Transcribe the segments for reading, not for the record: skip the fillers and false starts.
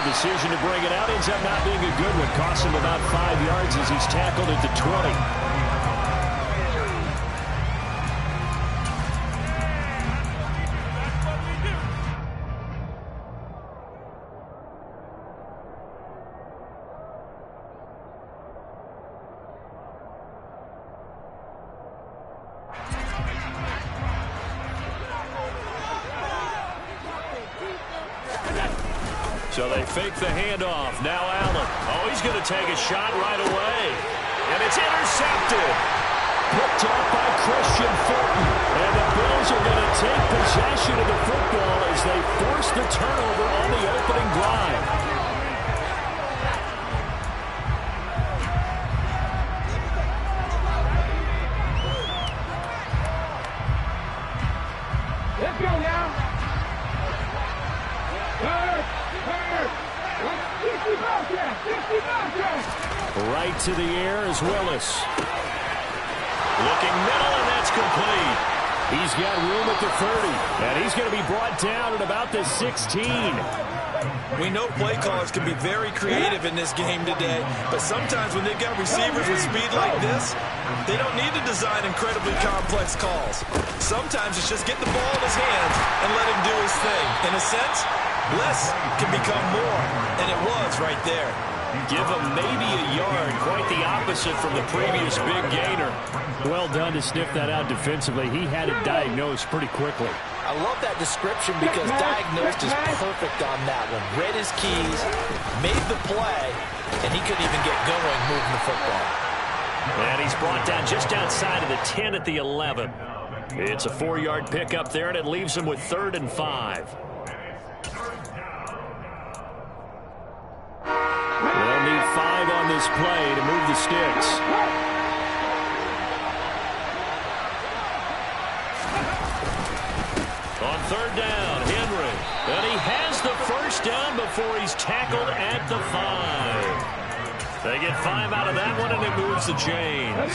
decision to bring it out ends up not being a good one. Costs him about 5 yards as he's tackled at the 20. So they fake the handoff. Now Allen. Oh, he's going to take a shot right away. And it's intercepted. Picked up by Christian Fulton. And the Bills are going to take possession of the football as they force the turnover on the opening drive. Let's go now. Right to the air is Willis. Looking middle, and that's complete. He's got room at the 30, and he's going to be brought down at about the 16. We know play callers can be very creative in this game today, but sometimes when they've got receivers with speed like this, they don't need to design incredibly complex calls. Sometimes it's just get the ball in his hands and let him do his thing. In a sense, less can become more, and it was right there. Give him maybe a yard, quite the opposite from the previous big gainer. Well done to sniff that out defensively. He had it diagnosed pretty quickly. I love that description because diagnosed is perfect on that one. Read his keys, made the play, and he couldn't even get going moving the football. And he's brought down just outside of the 10 at the 11. It's a 4-yard pickup there, and it leaves him with 3rd and 5. They'll need 5 on this play to move the sticks. On 3rd down, Henry. And he has the first down before he's tackled at the 5. They get 5 out of that one, and it moves the chains.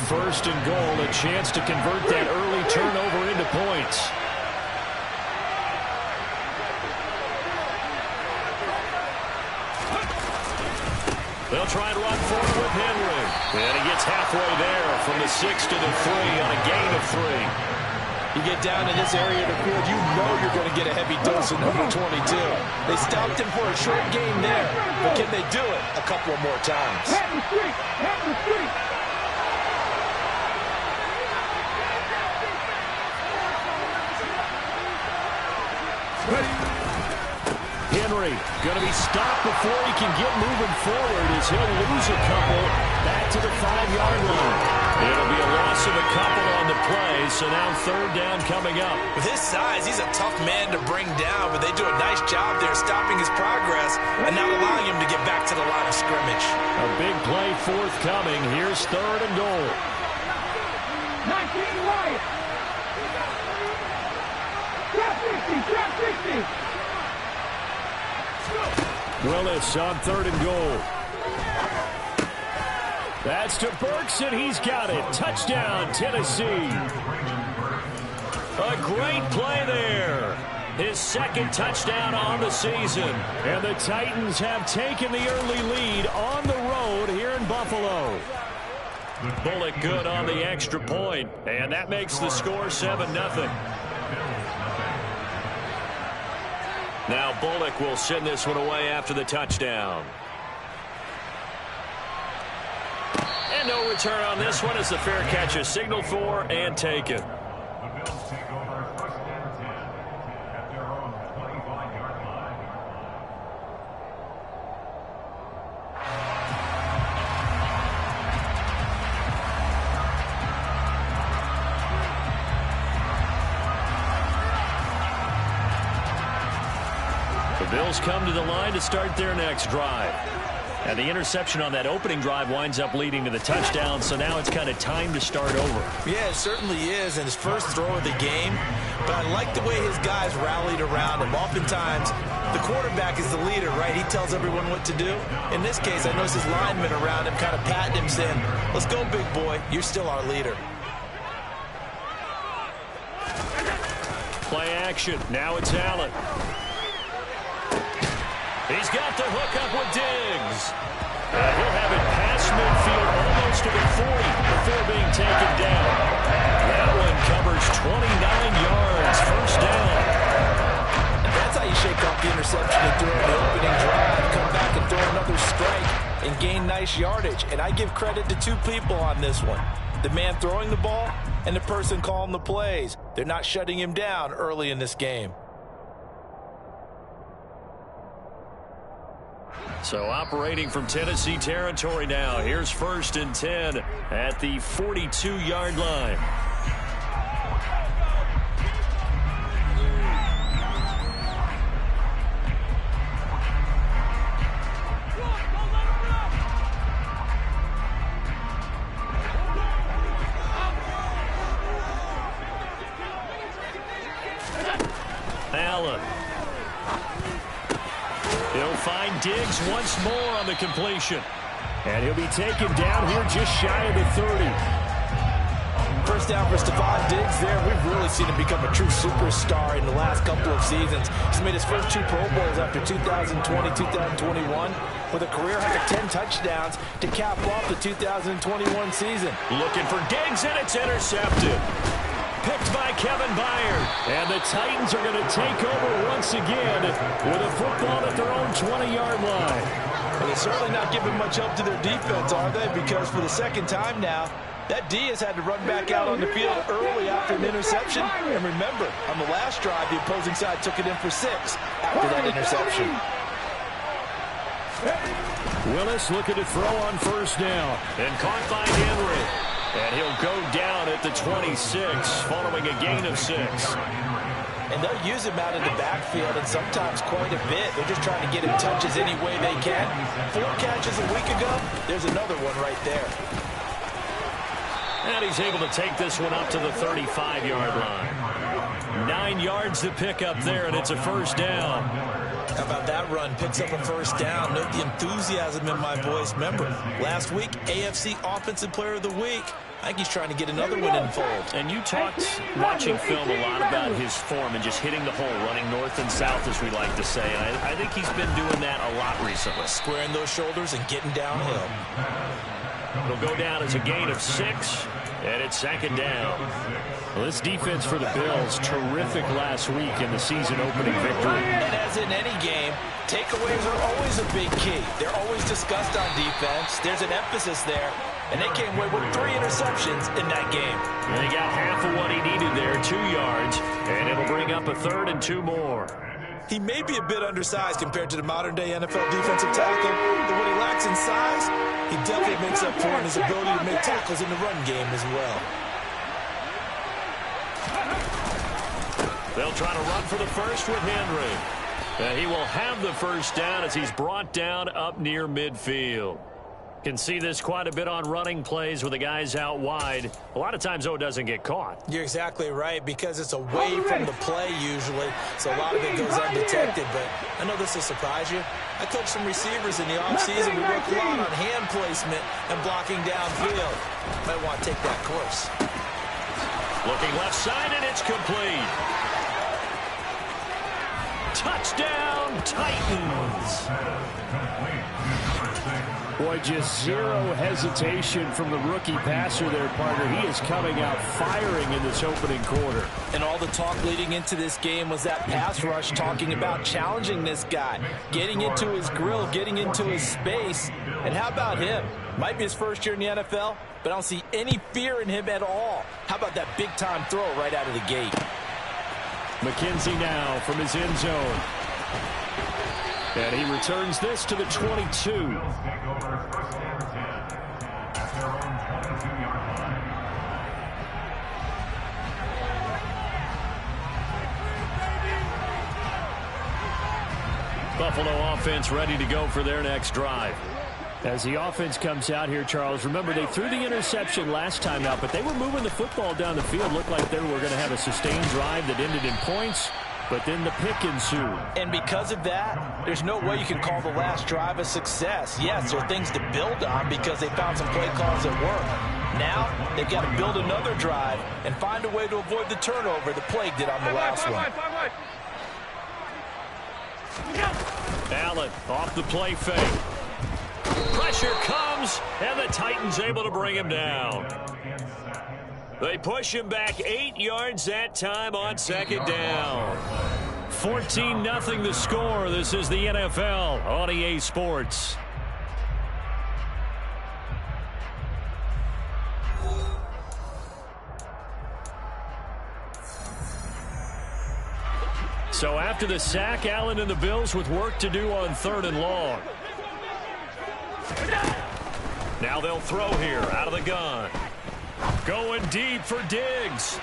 1st and goal, a chance to convert that early turnover into points. They'll try and run forward with Henry. And he gets halfway there from the 6 to the 3 on a gain of 3. You get down in this area of the field, you know you're going to get a heavy dose of number 22. They stopped him for a short game there, but can they do it a couple of more times? Henry going to be stopped before he can get moving forward as he'll lose a couple back to the 5-yard line. It'll be a loss of a couple on the play, so now 3rd down coming up. With his size, he's a tough man to bring down, but they do a nice job there stopping his progress and not allowing him to get back to the line of scrimmage. A big play forthcoming. Here's 3rd and goal. 19 right. Trap 60. Willis on 3rd and goal. That's to Burks, and he's got it. Touchdown, Tennessee. A great play there. His 2nd touchdown on the season. And the Titans have taken the early lead on the road here in Buffalo. Bullock good on the extra point, and that makes the score 7-0. Now Bullock will send this one away after the touchdown. And no return on this one as the fair catch is signaled for and taken. The Bills come to the line to start their next drive. And the interception on that opening drive winds up leading to the touchdown, so now it's kind of time to start over. Yeah, it certainly is, and his first throw of the game. But I like the way his guys rallied around him. Oftentimes, the quarterback is the leader, right? He tells everyone what to do. In this case, I noticed his linemen around him kind of patting him, saying, "Let's go, big boy. You're still our leader." Play action. Now it's Allen. He's got the hook up with Diggs. And he'll have it past midfield almost to the 40 before being taken down. That one covers 29 yards, first down. And that's how you shake off the interception and throw the opening drive, come back and throw another strike and gain nice yardage. And I give credit to two people on this one. The man throwing the ball and the person calling the plays. They're not shutting him down early in this game. So operating from Tennessee territory now. Here's 1st and 10 at the 42-yard line. Allen. He'll find Diggs once more on the completion. And he'll be taken down here just shy of the 30. First down for Stephon Diggs there. We've really seen him become a true superstar in the last couple of seasons. He's made his first 2 Pro Bowls after 2020, 2021, with a career high of 10 touchdowns to cap off the 2021 season. Looking for Diggs, and it's intercepted. Picked by Kevin Byard. And the Titans are going to take over once again with a football at their own 20-yard line. Well, they're certainly not giving much help to their defense, are they? Because for the second time now, that D has had to run back out on the field early after an interception. And remember, on the last drive, the opposing side took it in for 6 after that interception. Willis looking to throw on 1st down. And caught by Henry. And he'll go down at the 26 following a gain of 6. And they'll use him out in the backfield, and sometimes quite a bit. They're just trying to get him touches any way they can. 4 catches a week ago. There's another one right there. And he's able to take this one up to the 35-yard line. 9 yards to pick up there, and it's a 1st down. How about that run? Picks up a 1st down. Note the enthusiasm in my voice. Remember, last week, AFC Offensive Player of the Week. I think he's trying to get another one in fold. And you talked, watching film, a lot about his form and just hitting the hole, running north and south, as we like to say. And I think he's been doing that a lot recently. Squaring those shoulders and getting downhill. It'll go down as a gain of 6, and it's 2nd down. Well, this defense for the Bills, terrific last week in the season-opening victory. And as in any game, takeaways are always a big key. They're always discussed on defense. There's an emphasis there, and they came away with 3 interceptions in that game. And he got half of what he needed there, 2 yards, and it'll bring up a 3rd and 2 more. He may be a bit undersized compared to the modern-day NFL defensive tackle, but what he lacks in size, he definitely makes up for in his ability to make tackles in the run game as well. They'll try to run for the first with Henry. And he will have the 1st down as he's brought down up near midfield. Can see this quite a bit on running plays with the guys out wide. A lot of times, though, it doesn't get caught. You're exactly right, because it's away from the play usually, so a lot of it goes undetected. But I know this will surprise you. I coached some receivers in the offseason. We worked a lot on hand placement and blocking downfield. Might want to take that course. Looking left side, and it's complete. Touchdown, Titans. Boy, just zero hesitation from the rookie passer there, partner. He is coming out firing in this opening quarter. And all the talk leading into this game was that pass rush, talking about challenging this guy, getting into his grill, getting into his space. And how about him? Might be his first year in the NFL, but I don't see any fear in him at all. How about that big-time throw right out of the gate? McKenzie now from his end zone. And he returns this to the 22. Buffalo offense ready to go for their next drive. As the offense comes out here, Charles, remember they threw the interception last time out, but they were moving the football down the field. Looked like they were going to have a sustained drive that ended in points, but then the pick ensued. And because of that, there's no way you can call the last drive a success. Yes, there are things to build on because they found some play calls that work. Now, they've got to build another drive and find a way to avoid the turnover the plague did on the last one. Allen off the play fake. Pressure comes, and the Titans able to bring him down. They push him back 8 yards that time on second down. 14-0 the score. This is the NFL on EA Sports. So after the sack, Allen and the Bills with work to do on 3rd and long. Now they'll throw here out of the gun. Going deep for Diggs.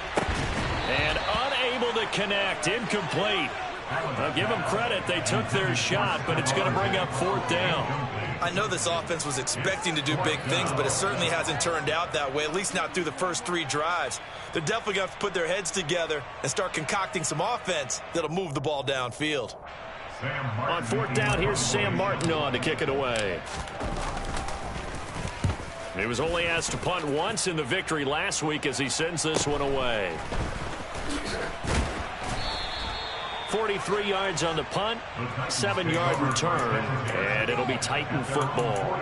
And unable to connect. Incomplete. I'll give them credit. They took their shot, but it's going to bring up 4th down. I know this offense was expecting to do big things, but it certainly hasn't turned out that way, at least not through the first 3 drives. They're definitely going to have to put their heads together and start concocting some offense that'll move the ball downfield. On 4th down, here's Sam Martin on to kick it away. He was only asked to punt once in the victory last week as he sends this one away. 43 yards on the punt, 7-yard return, and it'll be Titan football.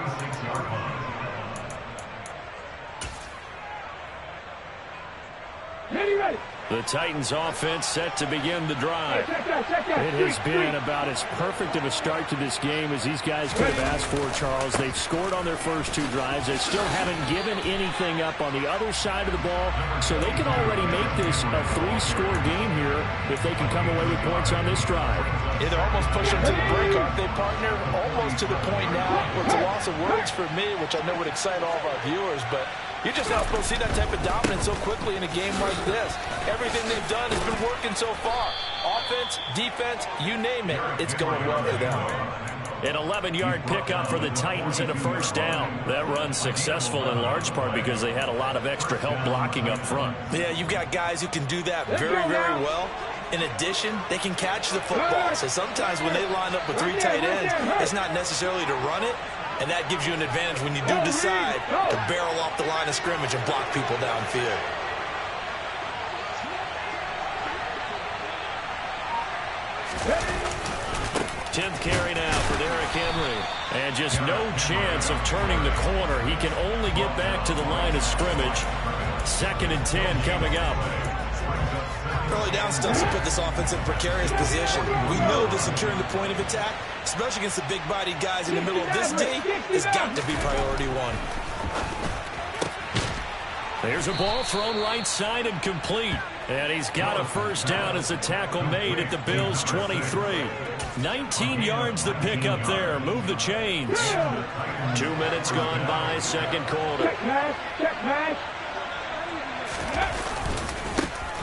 Ready. The Titans offense set to begin the drive. It has been about as perfect of a start to this game as these guys could have asked for, Charles. They've scored on their first 2 drives. They still haven't given anything up on the other side of the ball, so they can already make this a 3-score game here if they can come away with points on this drive. Yeah, they're almost pushing to the break, aren't they, partner? Almost to the point now where it's a loss of words for me, which I know would excite all of our viewers, but you're just not supposed to see that type of dominance so quickly in a game like this. Everything they've done has been working so far. Offense, defense, you name it, it's going well for them. An 11-yard pickup for the Titans and a 1st down. That run successful in large part because they had a lot of extra help blocking up front. Yeah, you've got guys who can do that very, very well. In addition, they can catch the football. So sometimes when they line up with 3 tight ends, it's not necessarily to run it. And that gives you an advantage when you do decide to barrel off the line of scrimmage and block people downfield. Tenth carry now for Derrick Henry. And just no chance of turning the corner. He can only get back to the line of scrimmage. 2nd and 10 coming up. Early down stuff to put this offense in precarious position. We know that securing the point of attack, especially against the big-bodied guys in the middle of this D, has got to be priority 1. There's a ball thrown right side and complete. And he's got a 1st down as a tackle made at the Bills' 23. 19 yards to pick up there. Move the chains. 2 minutes gone by, 2nd quarter. Check match.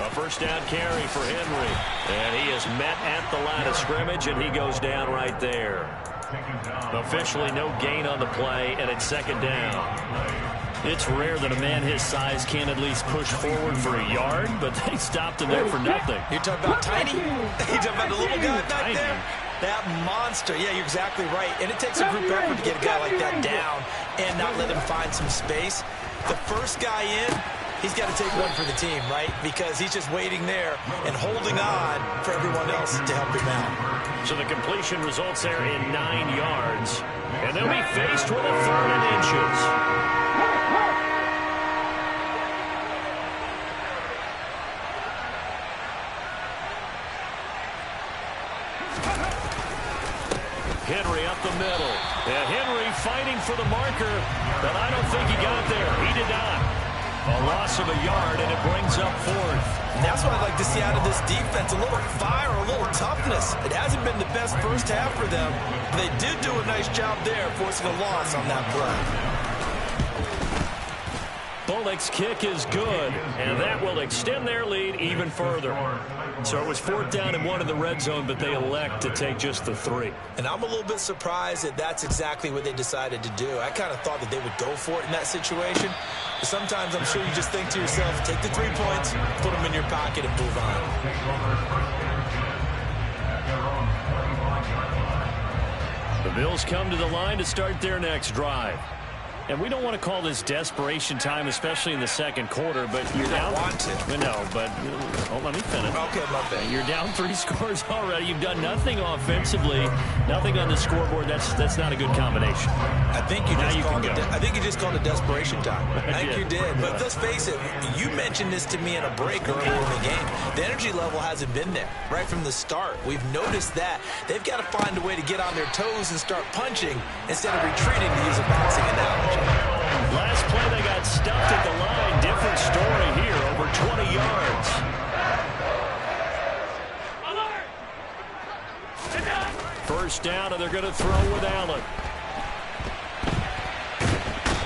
A 1st down carry for Henry. And he is met at the line of scrimmage, and he goes down right there. Officially no gain on the play, and it's 2nd down. It's rare that a man his size can at least push forward for a yard, but they stopped him there for nothing. You're talking about tiny? You're talking about the little guy back there? That monster. Yeah, you're exactly right. And it takes a group effort to get a guy like that down and not let him find some space. The first guy in, he's got to take one for the team, right? Because he's just waiting there and holding on for everyone else to help him out. So the completion results there in 9 yards. And they'll be faced with a 3rd and inches. Henry up the middle. And Henry fighting for the marker, but I don't think he got there. He did not. A loss of a yard, and it brings up 4th. And that's what I'd like to see out of this defense. A little fire, a little toughness. It hasn't been the best first half for them. They did do a nice job there, forcing a loss on that play. Bullock's kick is good, and that will extend their lead even further. So it was 4th down and 1 in the red zone, but they elect to take just the 3. And I'm a little bit surprised that that's exactly what they decided to do. I kind of thought that they would go for it in that situation. But sometimes I'm sure you just think to yourself, take the 3 points, put them in your pocket, and move on. The Bills come to the line to start their next drive. And we don't want to call this desperation time, especially in the second quarter, but you're down. Want to. No, but let me finish. Okay, my bad. You're down 3 scores already. You've done nothing offensively, nothing on the scoreboard. That's not a good combination. I think you just called it desperation time. I think you did. But let's face it, you mentioned this to me in a break earlier in the game. The energy level hasn't been there right from the start. We've noticed that. They've got to find a way to get on their toes and start punching instead of retreating, to use a boxing analogy. Last play, they got stuffed at the line. Different story here, over 20 yards. First down, and they're going to throw with Allen.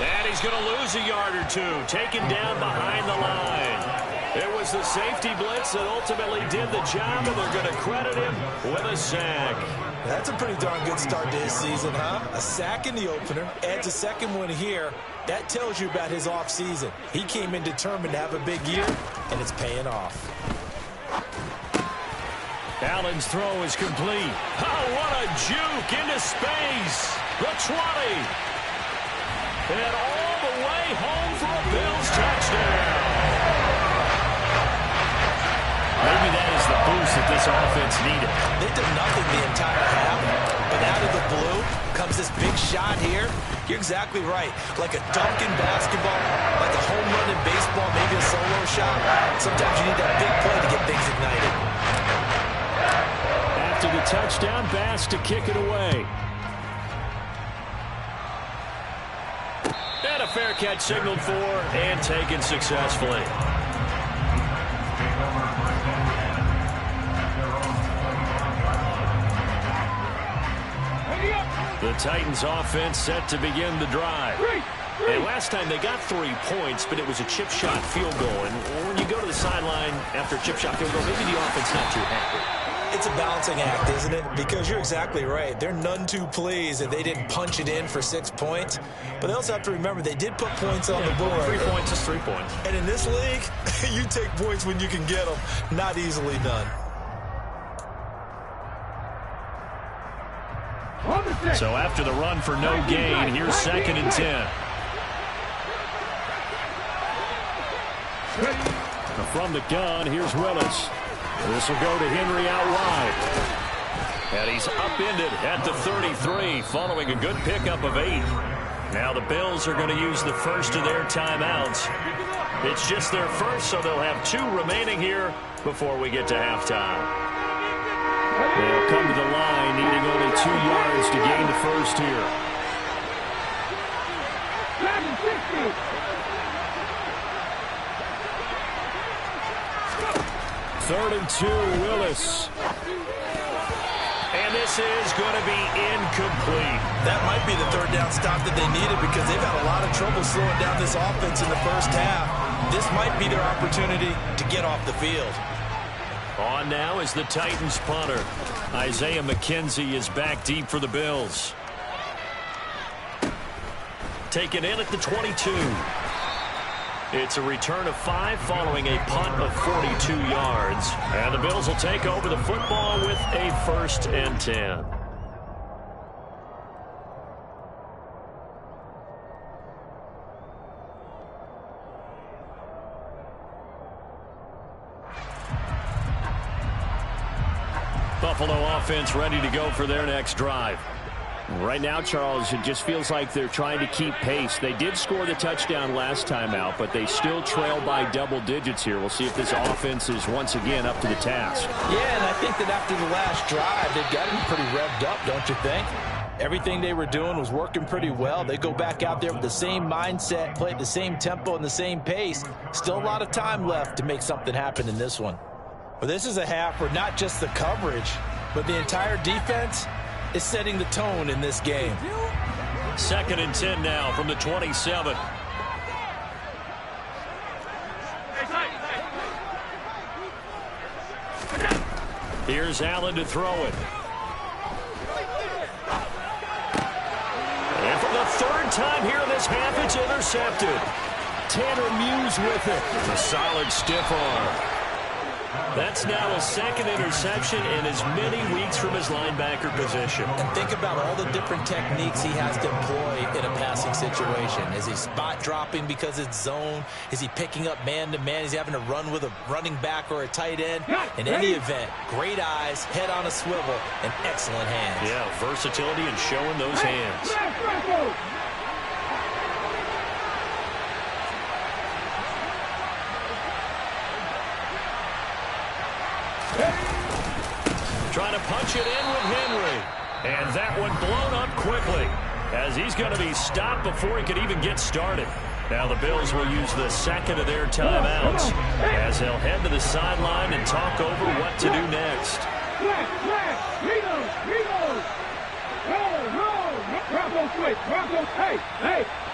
And he's going to lose a yard or two, taken down behind the line. It was the safety blitz that ultimately did the job, and they're going to credit him with a sack. That's a pretty darn good start to his season, huh? A sack in the opener, adds a second one here. That tells you about his offseason. He came in determined to have a big year, and it's paying off. Allen's throw is complete. Oh, what a juke into space. The 20. And all the way home for a Bills touchdown. Maybe that is the boost that this offense needed. They did nothing the entire half, but out of the blue comes this big shot here. You're exactly right. Like a dunk in basketball, like a home run in baseball, maybe a solo shot. Sometimes you need that big play to get things ignited. After the touchdown, Bass to kick it away. And a fair catch signaled for and taken successfully. The Titans offense set to begin the drive. And last time they got 3 points, but it was a chip shot field goal. And when you go to the sideline after a chip shot field goal, maybe the offense not too happy. It's a balancing act, isn't it? Because you're exactly right. They're none too pleased that they didn't punch it in for 6 points. But they also have to remember they did put points on the board. 3 points is 3 points. And in this league, you take points when you can get them. Not easily done. So after the run for no gain, here's 2nd and 10. From the gun, here's Willis. This will go to Henry out wide. And he's upended at the 33, following a good pickup of 8. Now the Bills are going to use the first of their timeouts. It's just their first, so they'll have 2 remaining here before we get to halftime. They'll come to the line, needing only 2 yards to gain the first here. 3rd and 2, Willis. And this is going to be incomplete. That might be the 3rd down stop that they needed because they've had a lot of trouble slowing down this offense in the first half. This might be their opportunity to get off the field. On now is the Titans punter. Isaiah McKenzie is back deep for the Bills. Taken in at the 22. It's a return of 5 following a punt of 42 yards. And the Bills will take over the football with a 1st and 10. Buffalo offense ready to go for their next drive. Right now, Charles, it just feels like they're trying to keep pace. They did score the touchdown last time out, but they still trail by double digits here. We'll see if this offense is once again up to the task. Yeah, and I think that after the last drive, they've got to be pretty revved up, don't you think? Everything they were doing was working pretty well. They go back out there with the same mindset, play at the same tempo and the same pace. Still a lot of time left to make something happen in this one. Well, this is a half where not just the coverage, but the entire defense is setting the tone in this game. 2nd and 10 now from the 27. Here's Allen to throw it. And for the 3rd time here in this half, it's intercepted. Tanner Muse with it. It's a solid stiff arm. That's now a second interception in as many weeks from his linebacker position. And think about all the different techniques he has to employ in a passing situation. Is he spot dropping because it's zone? Is he picking up man-to-man? Is he having to run with a running back or a tight end? In any event, great eyes, head on a swivel, and excellent hands. Yeah, versatility and showing those hands. Trying to punch it in with Henry. And that one blown up quickly as he's going to be stopped before he could even get started. Now the Bills will use the second of their timeouts as they'll head to the sideline and talk over what to do next. Bravo switch, Bravo, hey,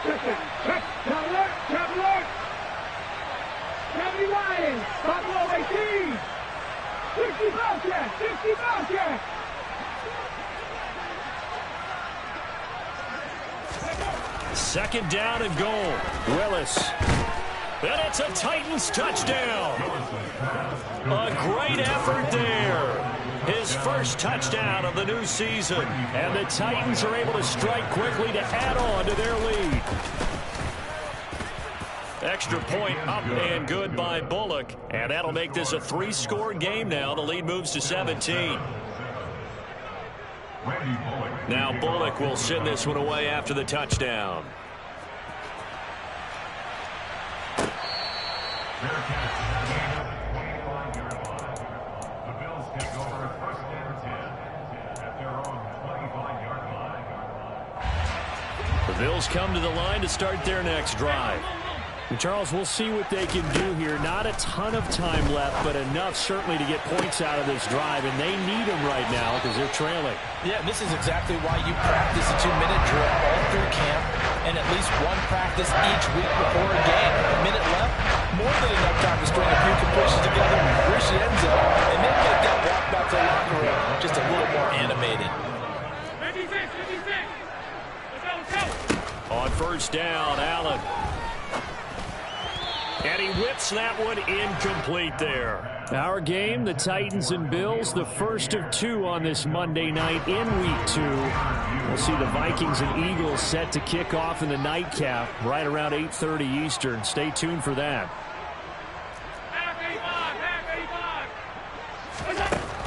check it, check, top alert, County Lions, Buffalo 18, 60 Bobcats, 60 Bobcats. Second down and goal. Willis. And it's a Titans touchdown. A great effort there. His first touchdown of the new season. And the Titans are able to strike quickly to add on to their lead. Extra point up and good by Bullock. And that'll make this a 3-score game now. The lead moves to 17. Now Bullock will send this one away after the touchdown. The Bills come to the line to start their next drive. And Charles, we'll see what they can do here. Not a ton of time left, but enough certainly to get points out of this drive, and they need them right now because they're trailing. Yeah, this is exactly why you practice a 2-minute drill all through camp and at least one practice each week before a game. A minute left, more than enough time to string a few completions together, reach the end zone, and then make that walk back to the locker room just a little more animated. 56, 56. Let's go. On first down, Allen. And he whips that one incomplete there. Our game, the Titans and Bills, the first of 2 on this Monday night in Week 2. We'll see the Vikings and Eagles set to kick off in the nightcap right around 8:30 Eastern. Stay tuned for that.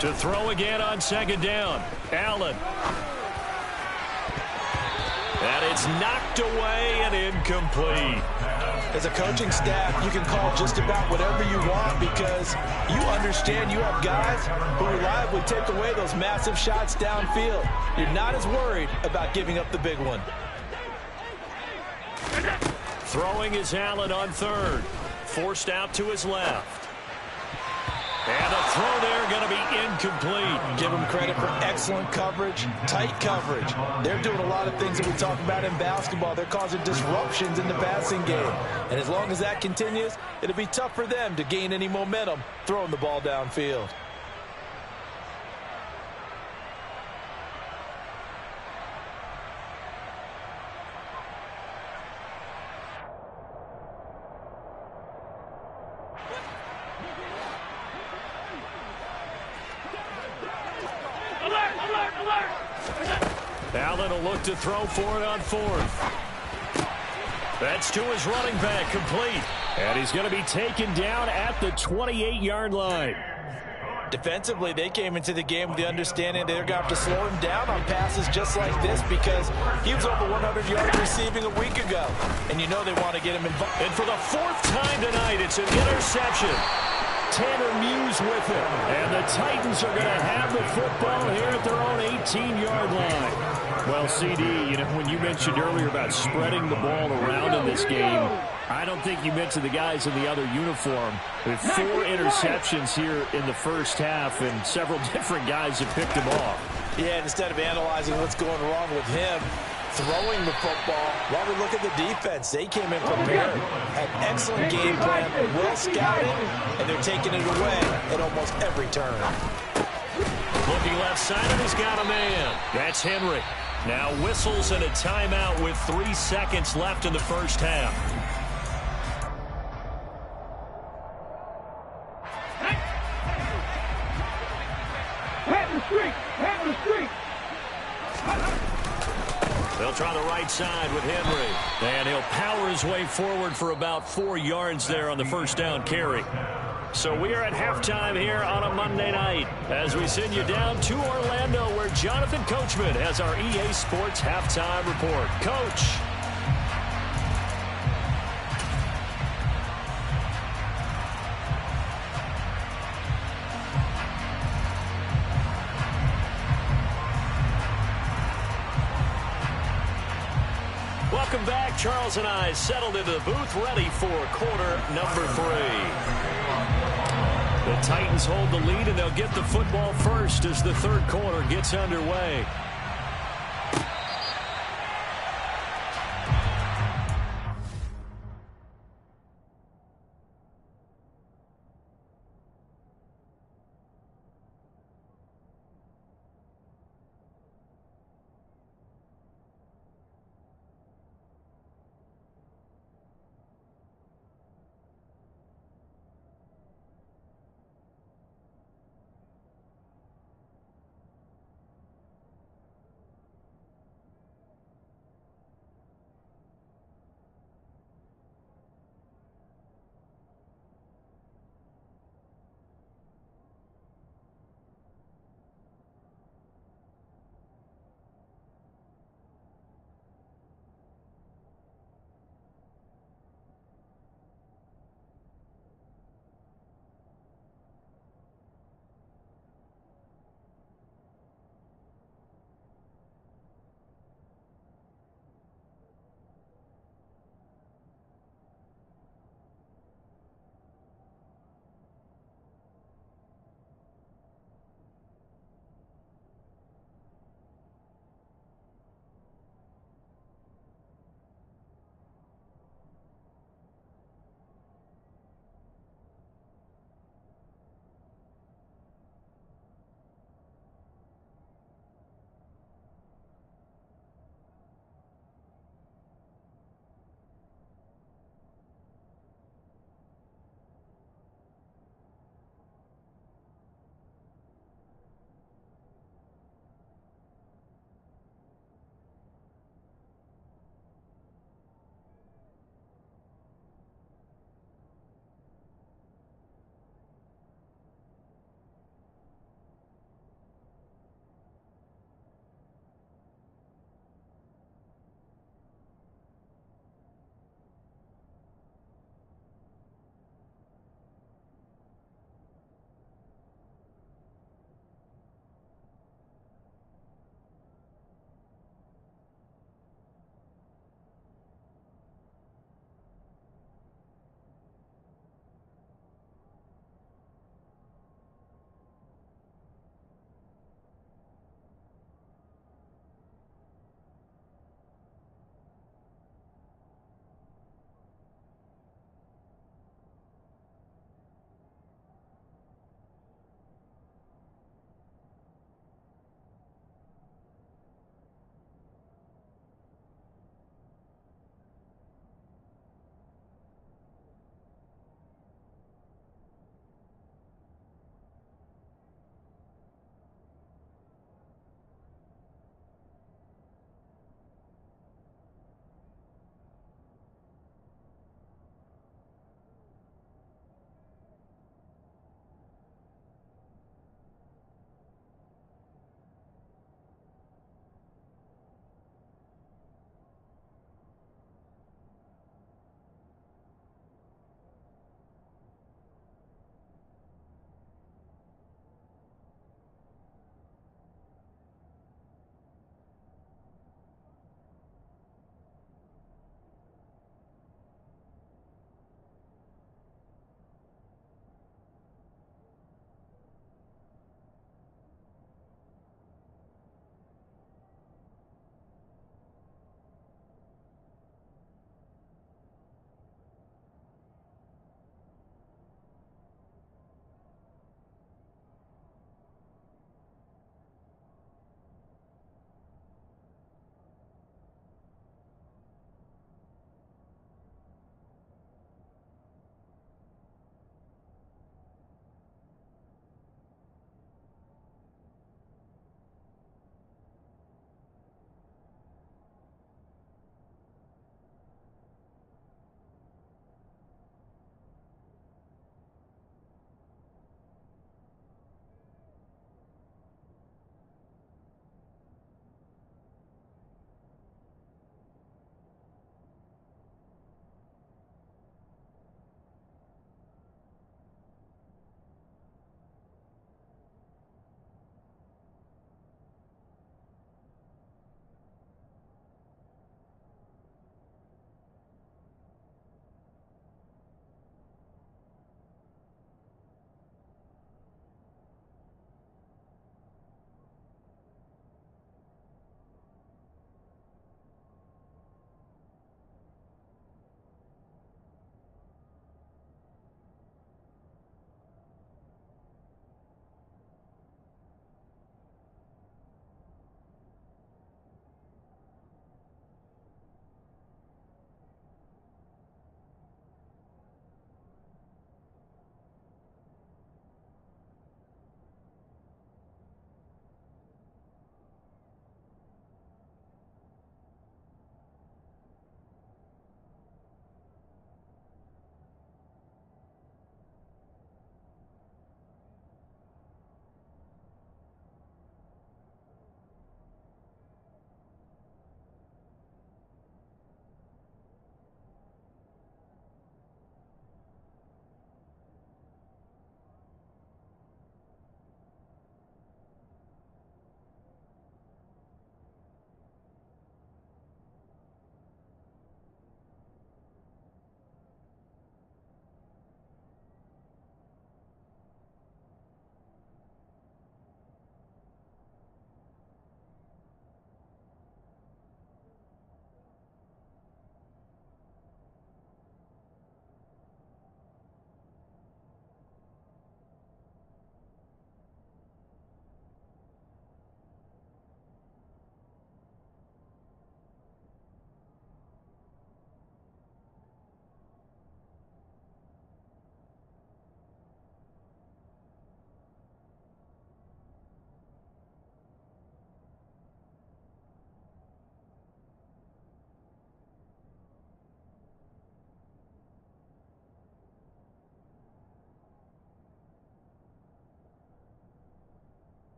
To throw again on second down, Allen. And it's knocked away and incomplete. As a coaching staff, you can call just about whatever you want because you understand you have guys who reliably take away those massive shots downfield. You're not as worried about giving up the big one. Throwing is Allen on third. Forced out to his left. And a throw there going to be incomplete. Give them credit for excellent coverage, tight coverage. They're doing a lot of things that we talk about in basketball. They're causing disruptions in the passing game. And as long as that continues, it'll be tough for them to gain any momentum throwing the ball downfield. Allen will look to throw for it on fourth. That's to his running back, complete. And he's going to be taken down at the 28-yard line. Defensively, they came into the game with the understanding they're going to have to slow him down on passes just like this because he was over 100 yards receiving a week ago. And you know they want to get him involved. And for the 4th time tonight, it's an interception. Tanner Muse with it. And the Titans are going to have the football here at their own 18-yard line. Well, CD, you know, when you mentioned earlier about spreading the ball around in this game, I don't think you mentioned the guys in the other uniform. With 4 interceptions here in the first half, and several different guys have picked them off. Yeah, and instead of analyzing what's going wrong with him, throwing the football, while we look at the defense, they came in prepared, had excellent game plan, well scouted, and they're taking it away at almost every turn. Looking left side, and he's got a man. That's Henry. Now whistles and a timeout with 3 seconds left in the first half. They'll try the right side with Henry. And he'll power his way forward for about 4 yards there on the first down carry. So we are at halftime here on a Monday night as we send you down to Orlando where Jonathan Coachman has our EA Sports halftime report. Coach. Welcome back. Charles and I settled into the booth ready for quarter number 3. The Titans hold the lead, and they'll get the football first as the third quarter gets underway.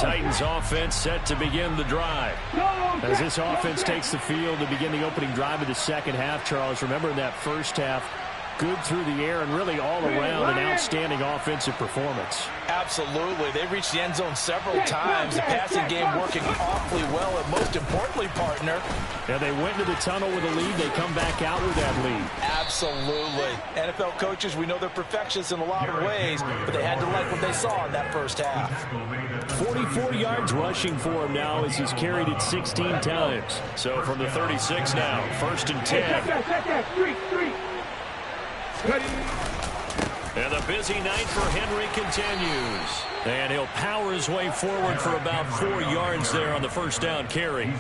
Titans offense set to begin the drive. As this offense takes the field to begin the opening drive of the second half, Charles, remember in that first half, good through the air and really all around an outstanding offensive performance. Absolutely. They reached the end zone several times. The passing game working awfully well, and most importantly, partner. Yeah, they went into the tunnel with a lead. They come back out with that lead. Absolutely. NFL coaches, we know they're perfectionists in a lot of ways, but they had to like what they saw in that first half. 44 yards rushing for him now as he's carried it 16 times. So from the 36 now, 1st and 10. And the busy night for Henry continues. And he'll power his way forward for about 4 yards there on the first down carry.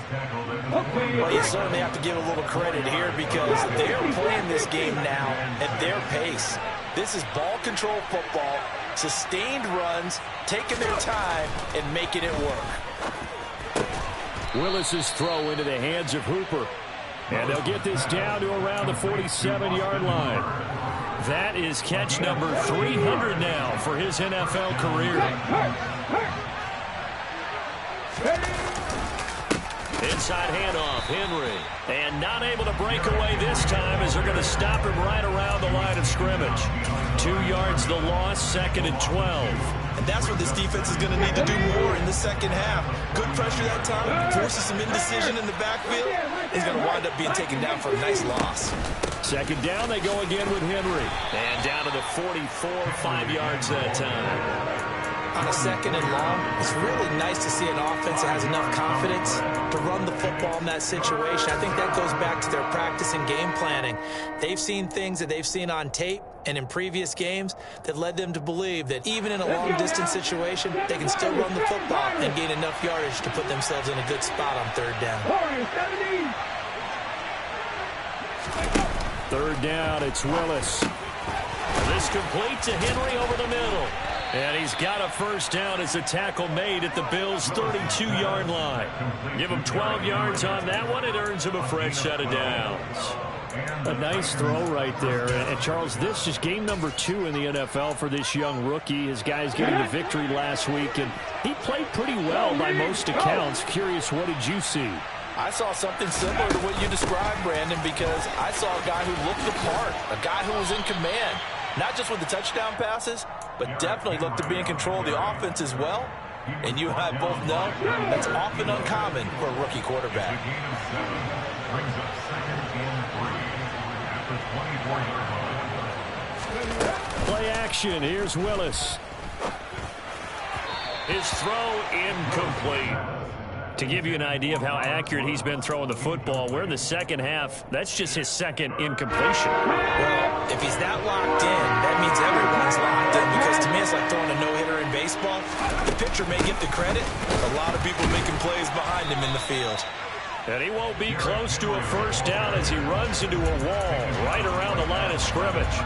Well, you certainly have to give a little credit here because they're playing this game now at their pace. This is ball control football, sustained runs, taking their time and making it work. Willis's throw into the hands of Hooper. And they'll get this down to around the 47-yard line. That is catch number 300 now for his NFL career. Inside handoff, Henry. And not able to break away this time as they're going to stop him right around the line of scrimmage. 2 yards the loss, 2nd and 12. And that's what this defense is going to need to do more in the second half. Good pressure that time, forces some indecision in the backfield. He's going to wind up being taken down for a nice loss. 2nd down, they go again with Henry. And down to the 44, 5 yards that time. On a 2nd and long, it's really nice to see an offense that has enough confidence to run the football in that situation. I think that goes back to their practice and game planning. They've seen things that they've seen on tape and in previous games that led them to believe that even in a long-distance situation, they can still run the football and gain enough yardage to put themselves in a good spot on 3rd down. 3rd down, it's Willis. This complete to Henry over the middle. And he's got a first down as a tackle made at the Bills' 32-yard line. Give him 12 yards on that one. It earns him a fresh set of downs. A nice throw right there. And Charles, this is game number 2 in the NFL for this young rookie. His guys getting the victory last week, and he played pretty well by most accounts. Curious, what did you see? I saw something similar to what you described, Brandon, because I saw a guy who looked the part, a guy who was in command, not just with the touchdown passes, but definitely looked to be in control of the offense as well. And you and I both know that's often uncommon for a rookie quarterback. Play action. Here's Willis. His throw incomplete. To give you an idea of how accurate he's been throwing the football, we're in the second half. That's just his 2nd incompletion. Well, if he's that locked in, that means everyone's locked in, because to me it's like throwing a no-hitter in baseball. The pitcher may get the credit. A lot of people making plays behind him in the field. And he won't be close to a first down as he runs into a wall right around the line of scrimmage.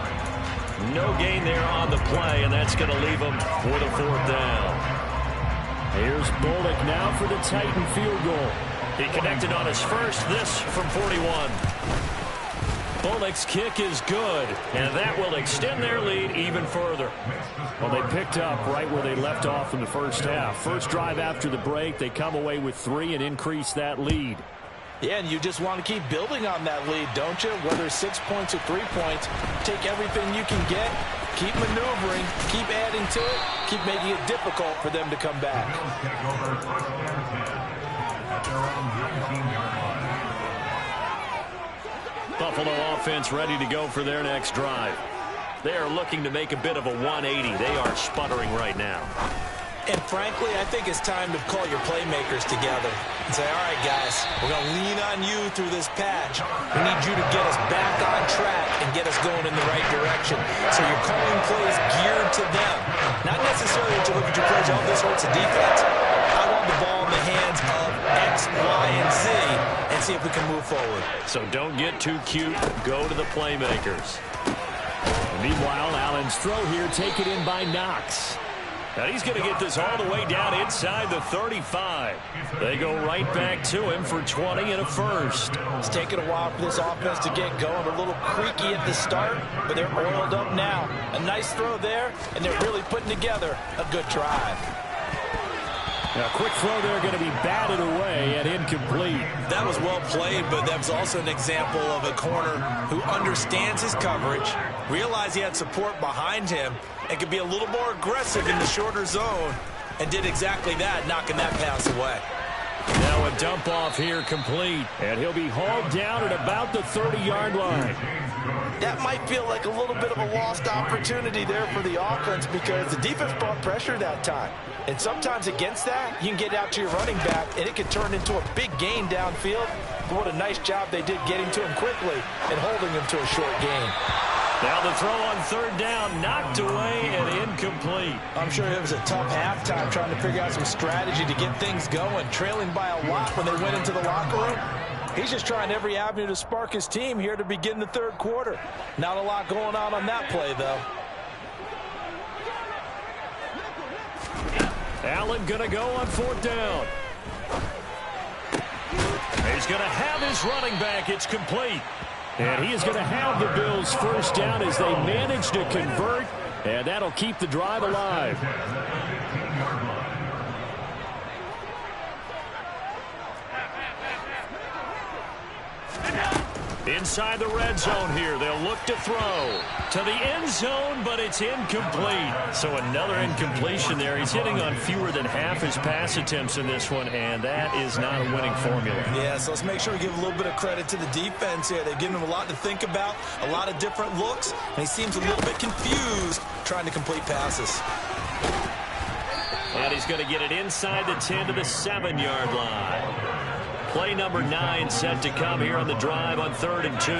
No gain there on the play, and that's going to leave him with a 4th down. Here's Bullock now for the Titan field goal. He connected on his first, this from 41. Bullock's kick is good, and that will extend their lead even further. Well, they picked up right where they left off in the first half. First drive after the break, they come away with 3 and increase that lead. Yeah, and you just want to keep building on that lead, don't you? Whether it's 6 points or 3 points, take everything you can get, keep maneuvering, keep adding to it, keep making it difficult for them to come back. Buffalo offense ready to go for their next drive. They are looking to make a bit of a 180. They are sputtering right now. And frankly, I think it's time to call your playmakers together and say, all right, guys, we're going to lean on you through this patch. We need you to get us back on track and get us going in the right direction. So you're calling plays geared to them. Not necessarily that you look at your plays, oh, this hurts the defense. I want the ball in the hands of X, Y, and Z and see if we can move forward. So don't get too cute. Go to the playmakers. Meanwhile, Allen's throw here taken in by Knox. And he's going to get this all the way down inside the 35. They go right back to him for 20 and a first. It's taken a while for this offense to get going. A little creaky at the start, but they're oiled up now. A nice throw there, and they're really putting together a good drive. A quick throw there going to be batted away and incomplete. That was well played, but that was also an example of a corner who understands his coverage, realized he had support behind him, and could be a little more aggressive in the shorter zone, and did exactly that, knocking that pass away. Now a dump off here complete, and he'll be hauled down at about the 30-yard line. That might feel like a little bit of a lost opportunity there for the offense because the defense brought pressure that time. And sometimes against that, you can get out to your running back, and it can turn into a big gain downfield. But what a nice job they did getting to him quickly and holding him to a short gain. Now the throw on third down, knocked away and incomplete. I'm sure it was a tough halftime trying to figure out some strategy to get things going, trailing by a lot when they went into the locker room. He's just trying every avenue to spark his team here to begin the third quarter. Not a lot going on that play, though. Allen going to go on fourth down. He's going to have his running back. It's complete. And he is going to have the Bills first down as they manage to convert, and that'll keep the drive alive. Inside the red zone here, they'll look to throw to the end zone, but it's incomplete. So another incompletion there. He's hitting on fewer than half his pass attempts in this one, and that is not a winning formula. Yeah, so let's make sure we give a little bit of credit to the defense here. They've given him a lot to think about, a lot of different looks, and he seems a little bit confused trying to complete passes. And he's going to get it inside the 10 to the 7-yard line. Play number 9 set to come here on the drive on 3rd and 2.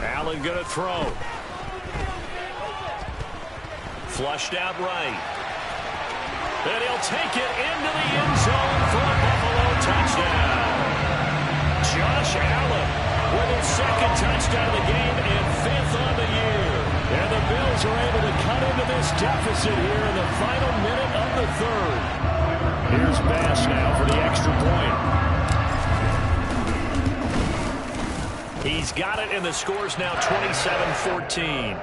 Allen going to throw. Flushed out right. And he'll take it into the end zone for a Buffalo touchdown. Josh Allen with his second touchdown of the game and 5th on the year. And the Bills are able to cut into this deficit here in the final minute of the 3rd. Here's Bass now for the extra point. He's got it, and the score's now 27-14.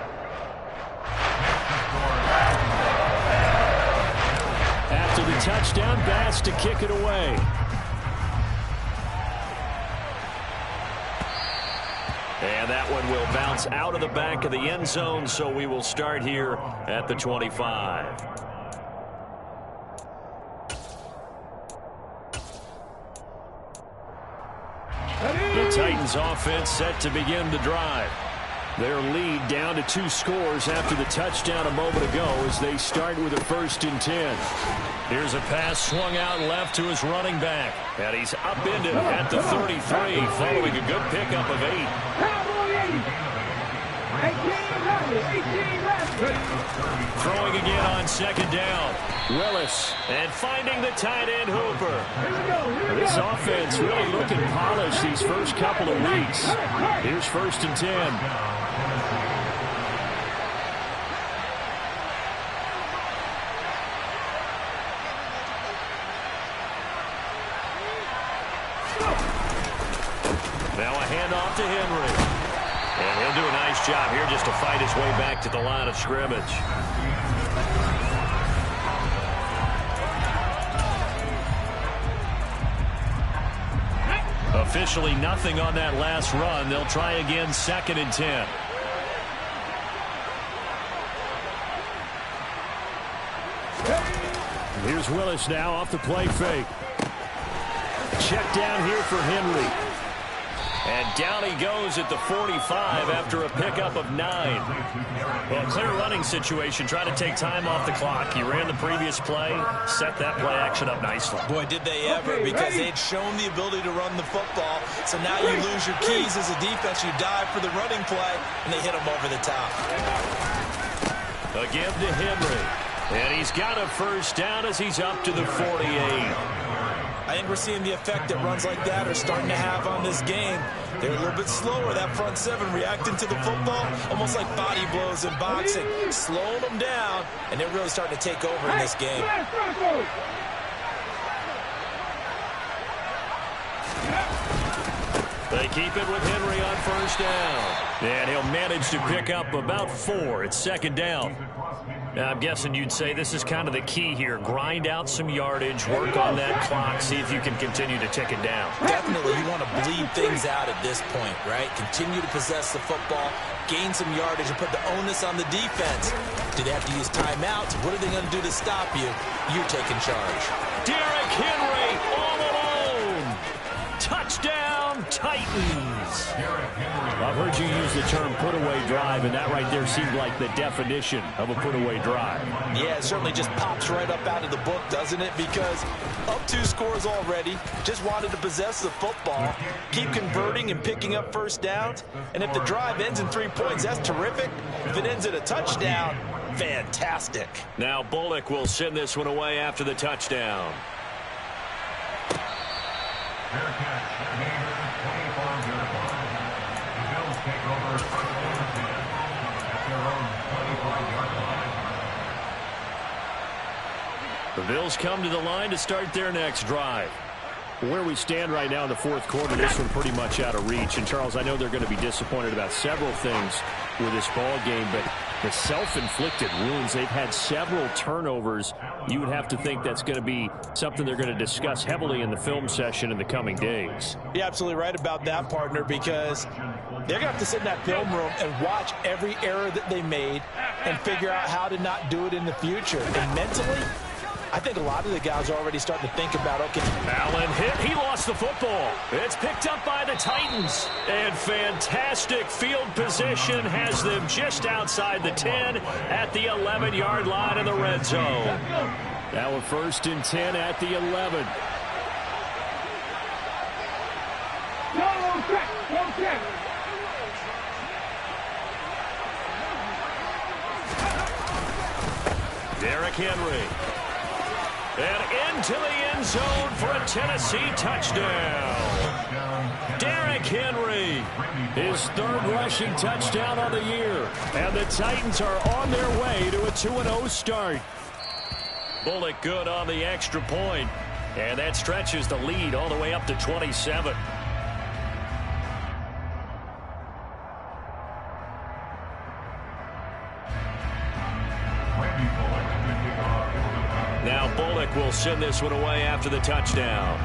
After the touchdown, Bass to kick it away. And that one will bounce out of the back of the end zone, so we will start here at the 25. The Titans offense set to begin the drive. Their lead down to 2 scores after the touchdown a moment ago as they start with a 1st and 10. Here's a pass swung out left to his running back. And he's upended at the 33 following a good pickup of 8. Throwing again on 2nd down. Willis and finding the tight end Hooper. This offense really looking polished these first couple of weeks. Here's 1st and 10. Now a handoff to Henry. And he'll do a nice job here just to fight his way back to the line of scrimmage. Officially nothing on that last run. They'll try again 2nd and 10. Here's Willis now off the play fake. Check down here for Henry. And down he goes at the 45 after a pickup of 9. Well, a clear running situation, trying to take time off the clock. He ran the previous play, set that play action up nicely. Boy, did they ever, because they'd shown the ability to run the football. So now you lose your keys as a defense. You dive for the running play, and they hit him over the top. Again to Henry. And he's got a 1st down as he's up to the 48. I think we're seeing the effect that runs like that are starting to have on this game. They're a little bit slower, that front 7 reacting to the football, almost like body blows in boxing, slowing them down, and they're really starting to take over in this game. They keep it with Henry on first down. And he'll manage to pick up about 4. It's second down. Now, I'm guessing you'd say this is kind of the key here. Grind out some yardage, work on that clock, see if you can continue to tick it down. Definitely, you want to bleed things out at this point, right? Continue to possess the football, gain some yardage, and put the onus on the defense. Do they have to use timeouts? What are they going to do to stop you? You're taking charge. Derrick Henry all alone. Touchdown, Titans. I've heard you use the term put-away drive, and that right there seemed like the definition of a put-away drive. Yeah, it certainly just pops right up out of the book, doesn't it? Because up 2 scores already, just wanted to possess the football, keep converting and picking up first downs. And if the drive ends in 3 points, that's terrific. If it ends in a touchdown, fantastic. Now Bullock will send this one away after the touchdown. The Bills come to the line to start their next drive. Where we stand right now in the fourth quarter, this one pretty much out of reach. And, Charles, I know they're going to be disappointed about several things with this ball game, but the self-inflicted wounds, they've had several turnovers. You would have to think that's going to be something they're going to discuss heavily in the film session in the coming days. You're absolutely right about that, partner, because they're going to have to sit in that film room and watch every error that they made and figure out how to not do it in the future. And mentally, I think a lot of the guys are already starting to think about, okay. Allen hit. He lost the football. It's picked up by the Titans. And fantastic field position has them just outside the 10 at the 11-yard line in the red zone. Now a 1st and 10 at the 11. Don't check. Derrick Henry. And into the end zone for a Tennessee touchdown. Derrick Henry. His 3rd rushing touchdown on the year. And the Titans are on their way to a 2-0 start. Bullock good on the extra point. And that stretches the lead all the way up to 27. Now Bullock will send this one away after the touchdown.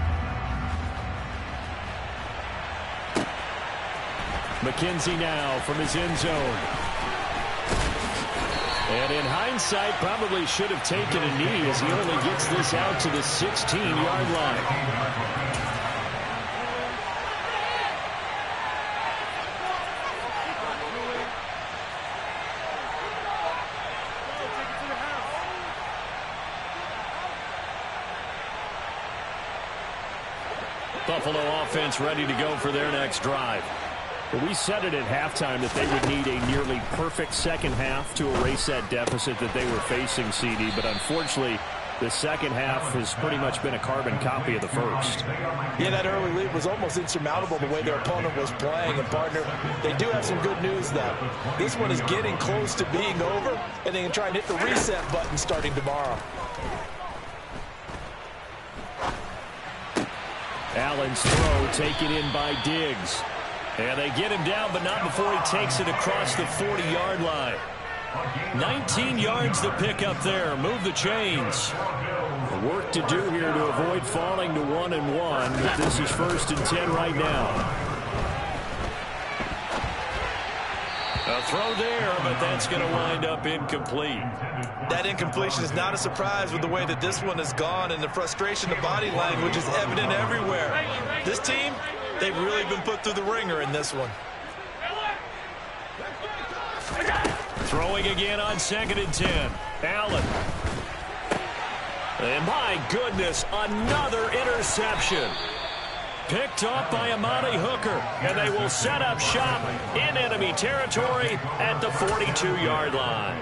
McKenzie now from his end zone. And in hindsight, probably should have taken a knee as he only gets this out to the 16-yard line. Buffalo offense ready to go for their next drive. Well, we said it at halftime that they would need a nearly perfect second half to erase that deficit that they were facing, CD. But unfortunately, the second half has pretty much been a carbon copy of the first. Yeah, that early lead was almost insurmountable the way their opponent was playing. And, partner, they do have some good news, though. This one is getting close to being over, and they can try and hit the reset button starting tomorrow. Allen's throw taken in by Diggs. And they get him down, but not before he takes it across the 40-yard line. 19 yards to pick up there. Move the chains. Work to do here to avoid falling to 1-1. But this is 1st and 10 right now. A throw there, but that's going to wind up incomplete. That incompletion is not a surprise with the way that this one has gone, and the frustration, the body language is evident everywhere. This team, they've really been put through the ringer in this one. Throwing again on 2nd and 10. Allen. And my goodness, another interception. Picked off by Amani Hooker, and they will set up shop in enemy territory at the 42-yard line.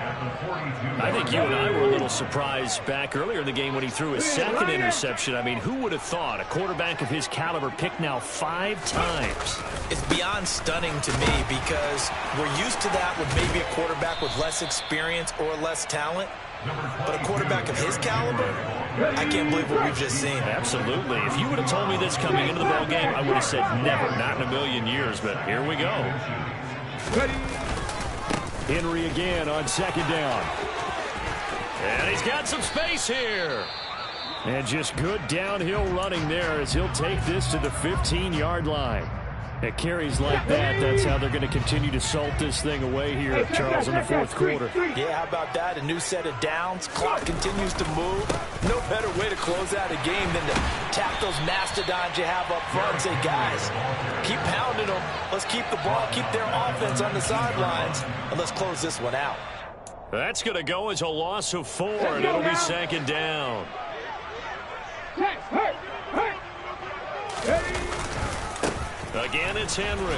I think you and I were a little surprised back earlier in the game when he threw his 2nd interception. I mean, who would have thought a quarterback of his caliber picked now 5 times? It's beyond stunning to me because we're used to that with maybe a quarterback with less experience or less talent. But a quarterback of his caliber, I can't believe what we've just seen. Absolutely. If you would have told me this coming into the ball game, I would have said never, not in a million years. But here we go. Henry again on second down. And he's got some space here. And just good downhill running there as he'll take this to the 15-yard line. At carries like that, that's how they're going to continue to salt this thing away here, Charles, in the fourth quarter. Yeah, how about that? A new set of downs. Clock continues to move. No better way to close out a game than to tap those mastodons you have up front and say, guys, keep pounding them. Let's keep the ball, keep their offense on the sidelines, and let's close this one out. That's going to go as a loss of 4, and it'll be second down. Again, it's Henry.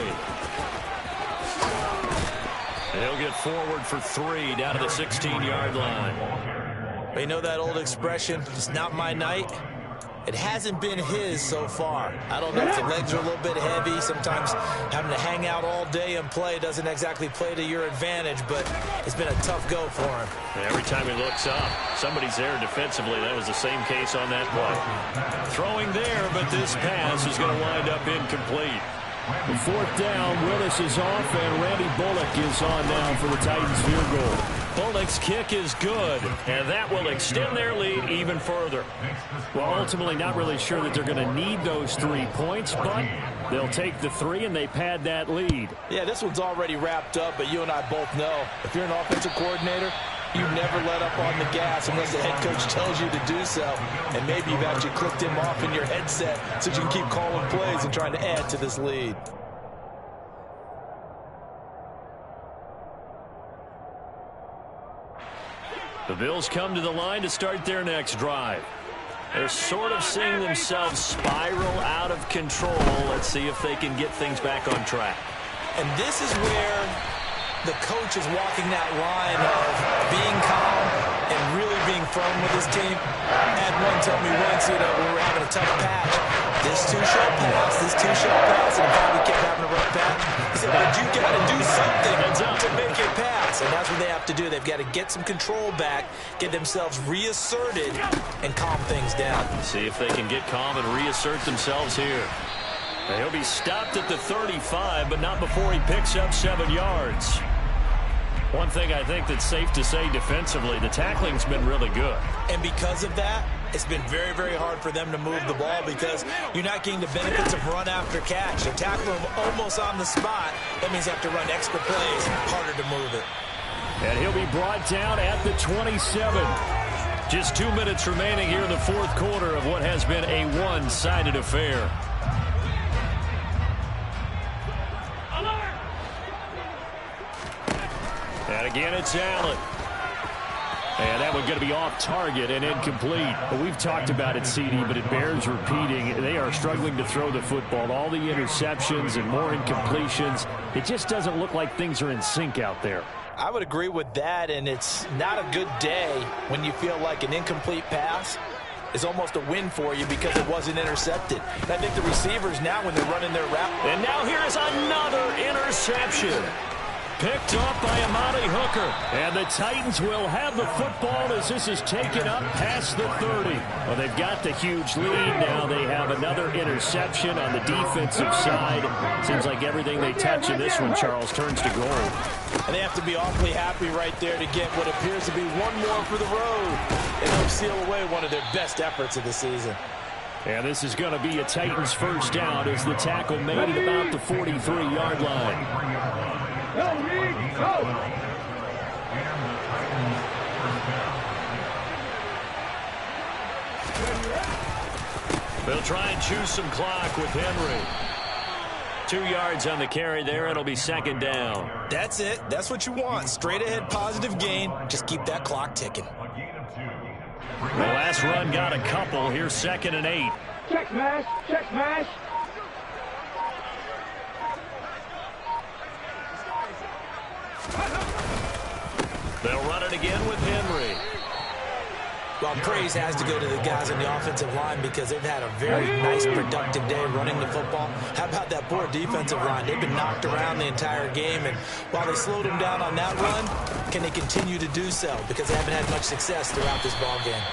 He'll get forward for 3 down to the 16-yard line. You know that old expression, it's not my night? It hasn't been his so far. I don't know if the legs are a little bit heavy. Sometimes having to hang out all day and play doesn't exactly play to your advantage, but it's been a tough go for him. Every time he looks up, somebody's there defensively. That was the same case on that play. Throwing there, but this pass is going to wind up incomplete. The fourth down, Willis is off, and Randy Bullock is on now for the Titans field goal. Bullock's kick is good, and that will extend their lead even further. Well, ultimately not really sure that they're going to need those 3 points, but they'll take the 3 and they pad that lead. Yeah, this one's already wrapped up, but you and I both know if you're an offensive coordinator, you never let up on the gas unless the head coach tells you to do so. And maybe you've actually clicked him off in your headset so you can keep calling plays and trying to add to this lead. The Bills come to the line to start their next drive. They're sort of seeing themselves spiral out of control. Let's see if they can get things back on track. And this is where the coach is walking that line of being calm and really being firm with his team. I had one tell me once, when we were having a tough patch, this too shall pass, this too shall pass, and the probably kept having a rough patch. He said, but you got to do something to make it pass, and that's what they have to do. They've got to get some control back, get themselves reasserted, and calm things down. See if they can get calm and reassert themselves here. He'll be stopped at the 35, but not before he picks up 7 yards. One thing I think that's safe to say defensively, the tackling's been really good. And because of that, it's been very, very hard for them to move the ball because you're not getting the benefits of run after catch. They tackle him almost on the spot. That means you have to run extra plays, harder to move it. And he'll be brought down at the 27. Just 2 minutes remaining here in the fourth quarter of what has been a one-sided affair. And again, it's Allen. And that one's going to be off target and incomplete. But we've talked about it, CD, but it bears repeating. They are struggling to throw the football. All the interceptions and more incompletions. It just doesn't look like things are in sync out there. I would agree with that, and it's not a good day when you feel like an incomplete pass is almost a win for you because it wasn't intercepted. And I think the receivers now, when they're running their route. And now here is another interception. Picked off by Amani Hooker. And the Titans will have the football as this is taken up past the 30. Well, they've got the huge lead. Now they have another interception on the defensive side. Seems like everything they touch in this one, Charles, turns to gold. And they have to be awfully happy right there to get what appears to be one more for the road. And they'll seal away one of their best efforts of the season. And this is going to be a Titans first down as the tackle made at about the 43-yard line. Go, Reed, go! They'll try and choose some clock with Henry. 2 yards on the carry there. It'll be second down. That's it. That's what you want. Straight ahead positive gain. Just keep that clock ticking. The last run got a couple. Here's 2nd and 8. Check smash, check smash. They'll run it again with Henry. Well, praise has to go to the guys on the offensive line because they've had a very nice, productive day running the football. How about that poor defensive line? They've been knocked around the entire game, and while they slowed them down on that run, can they continue to do so? Because they haven't had much success throughout this ball game.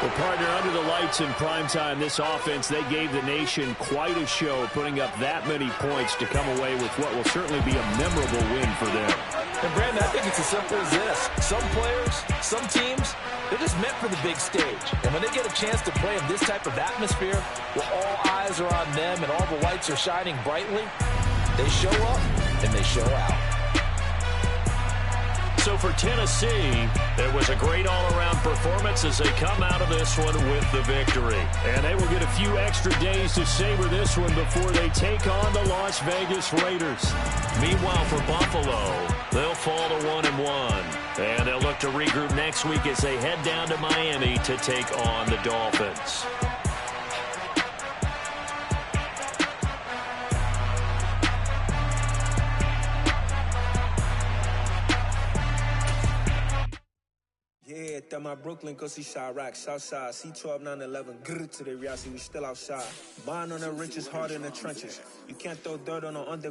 Well, partner, under the lights in primetime, this offense, they gave the nation quite a show, putting up that many points to come away with what will certainly be a memorable win for them. And, Brandon, I think it's as simple as this. Some players, some teams, they're just meant for the big stage. And when they get a chance to play in this type of atmosphere, where all eyes are on them and all the lights are shining brightly, they show up and they show out. So for Tennessee, it was a great all-around performance as they come out of this one with the victory. And they will get a few extra days to savor this one before they take on the Las Vegas Raiders. Meanwhile, for Buffalo, they'll fall to 1-1. And they'll look to regroup next week as they head down to Miami to take on the Dolphins. Yeah, that my Brooklyn, go see Chirac, Southside, C12, 911, grrr to the reality, we still outside. Buying on the riches, hard in the trenches. You can't throw dirt on the under.